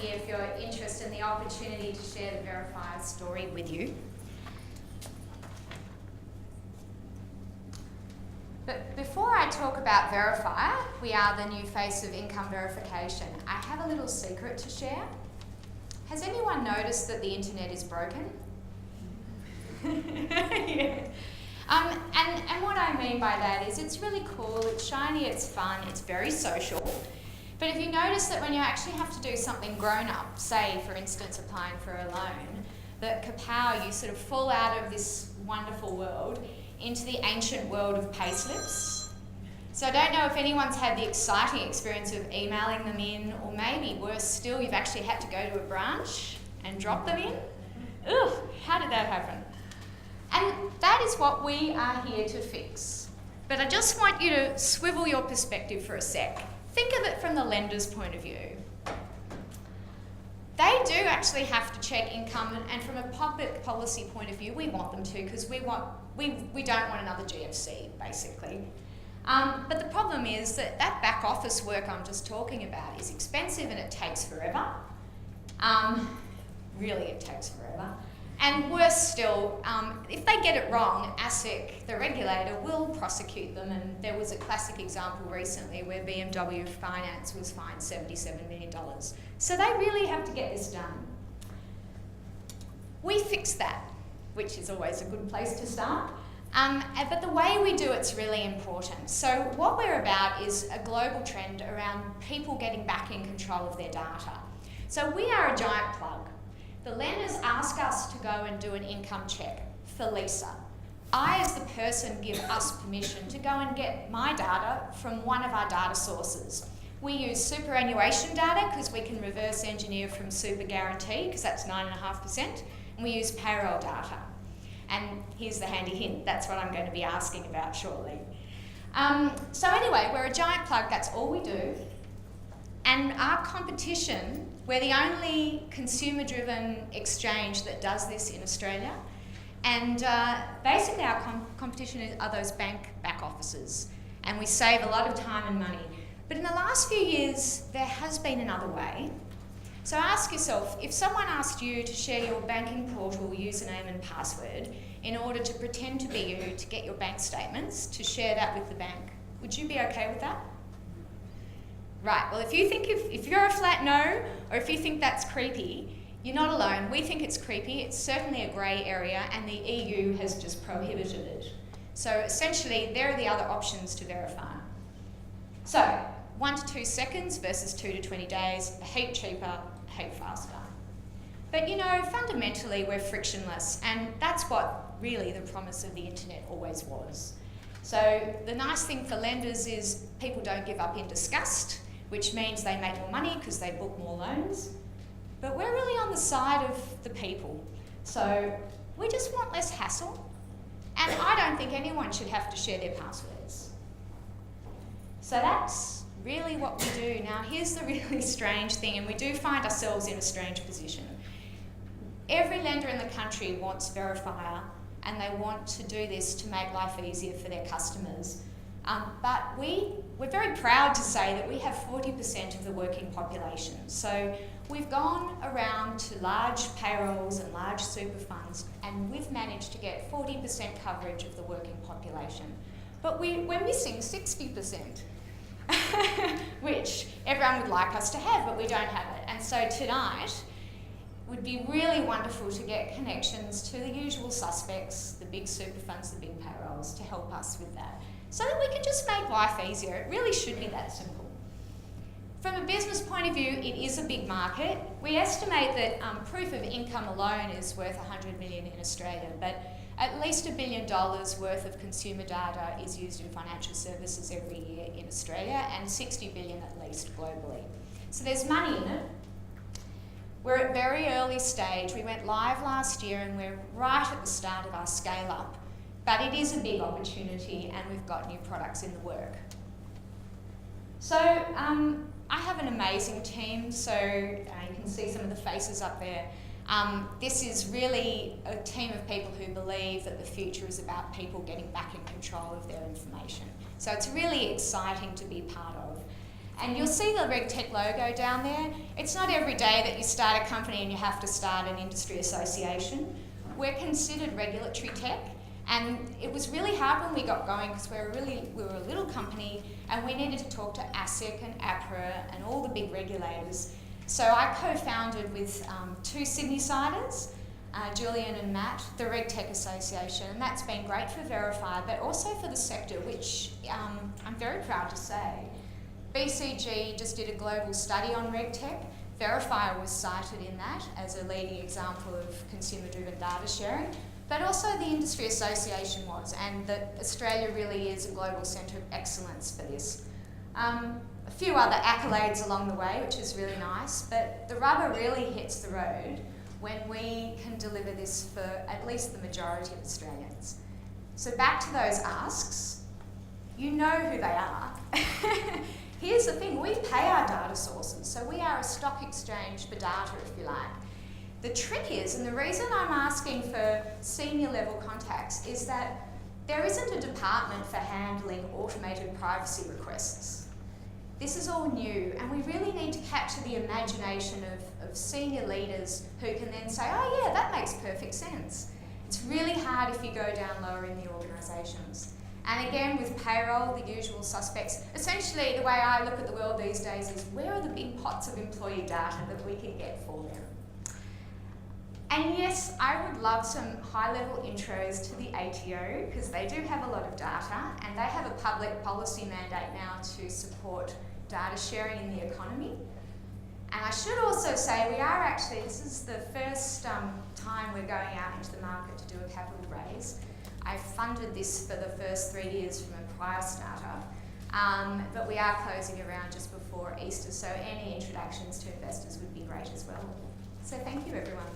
here for your interest and the opportunity to share the Verifier story with you. But before I talk about Verifier, we are the new face of income verification. I have a little secret to share. Has anyone noticed that the internet is broken? Yeah. And what I mean by that is it's really cool, it's shiny, it's fun, it's very social. But if you notice that when you actually have to do something grown up, say for instance applying for a loan, that kapow, you sort of fall out of this wonderful world into the ancient world of payslips. So I don't know if anyone's had the exciting experience of emailing them in, or maybe worse still, you've actually had to go to a branch and drop them in. Ugh, how did that happen? And that is what we are here to fix. But I just want you to swivel your perspective for a sec. Think of it from the lender's point of view. They do actually have to check income, and from a public policy point of view, we want them to, because we don't want another GFC, basically. But the problem is that back office work I'm just talking about is expensive and it takes forever. Really, it takes forever. And worse still, if they get it wrong, ASIC, the regulator, will prosecute them. And there was a classic example recently where BMW Finance was fined $77 million. So they really have to get this done. We fixed that, which is always a good place to start. But the way we do it's really important. So what we're about is a global trend around people getting back in control of their data. So we are a giant plug. The lenders ask us to go and do an income check for Lisa. I, as the person, give us permission to go and get my data from one of our data sources. We use superannuation data because we can reverse engineer from super guarantee, because that's 9.5%, and we use payroll data. And here's the handy hint, that's what I'm going to be asking about shortly. So anyway, we're a giant plug, that's all we do. And our competition, we're the only consumer-driven exchange that does this in Australia. And basically our competition are those bank back offices. And we save a lot of time and money. But in the last few years, there has been another way. So ask yourself, if someone asked you to share your banking portal username and password in order to pretend to be you to get your bank statements, to share that with the bank, would you be okay with that? Right, well if you think if you're a flat no, or if you think that's creepy, you're not alone. We think it's creepy, it's certainly a grey area, and the EU has just prohibited it. So essentially, there are the other options to verify. So, 1 to 2 seconds versus 2 to 20 days, a heap cheaper, a heap faster. But you know, fundamentally we're frictionless, and that's what really the promise of the internet always was. So the nice thing for lenders is people don't give up in disgust, which means they make more money because they book more loans. But we're really on the side of the people. So we just want less hassle, and I don't think anyone should have to share their passwords. So that's really what we do. Now here's the really strange thing, and we do find ourselves in a strange position. Every lender in the country wants Verifier, and they want to do this to make life easier for their customers. But we're very proud to say that we have 40% of the working population. So we've gone around to large payrolls and large super funds, and we've managed to get 40% coverage of the working population. But we're missing 60%. Which everyone would like us to have, but we don't have it. And so tonight would be really wonderful to get connections to the usual suspects, the big super funds, the big payrolls, to help us with that, so that we can just make life easier. It really should be that simple. From a business point of view, it is a big market. We estimate that proof of income alone is worth 100 million in Australia, but at least $1 billion worth of consumer data is used in financial services every year in Australia, and 60 billion at least globally. So there's money in it. We're at very early stage. We went live last year and we're right at the start of our scale up. But it is a big opportunity, and we've got new products in the work. So I have an amazing team, so you can see some of the faces up there. This is really a team of people who believe that the future is about people getting back in control of their information. So it's really exciting to be part of. And you'll see the RegTech logo down there. It's not every day that you start a company and you have to start an industry association. We're considered regulatory tech, and it was really hard when we got going because we were a little company and we needed to talk to ASIC and APRA and all the big regulators. So I co-founded with two Sydney-siders, Julian and Matt, the RegTech Association, and that's been great for Verifier, but also for the sector, which I'm very proud to say. BCG just did a global study on RegTech. Verifier was cited in that as a leading example of consumer-driven data sharing, but also the Industry Association was, and that Australia really is a global centre of excellence for this. A few other accolades along the way, which is really nice, but the rubber really hits the road when we can deliver this for at least the majority of Australians. So back to those asks, you know who they are. Here's the thing, we pay our data sources, so we are a stock exchange for data, if you like. The trick is, and the reason I'm asking for senior level contacts, is that there isn't a department for handling automated privacy requests. This is all new, and we really need to capture the imagination of senior leaders who can then say, oh yeah, that makes perfect sense. It's really hard if you go down lower in the organisations. And again, with payroll, the usual suspects. Essentially, the way I look at the world these days is, where are the big pots of employee data that we can get for them? And yes, I would love some high-level intros to the ATO, because they do have a lot of data, and they have a public policy mandate now to support data sharing in the economy. And I should also say, this is the first time we're going out into the market to do a capital raise. I funded this for the first 3 years from a prior startup, but we are closing around just before Easter, so any introductions to investors would be great as well. So thank you, everyone.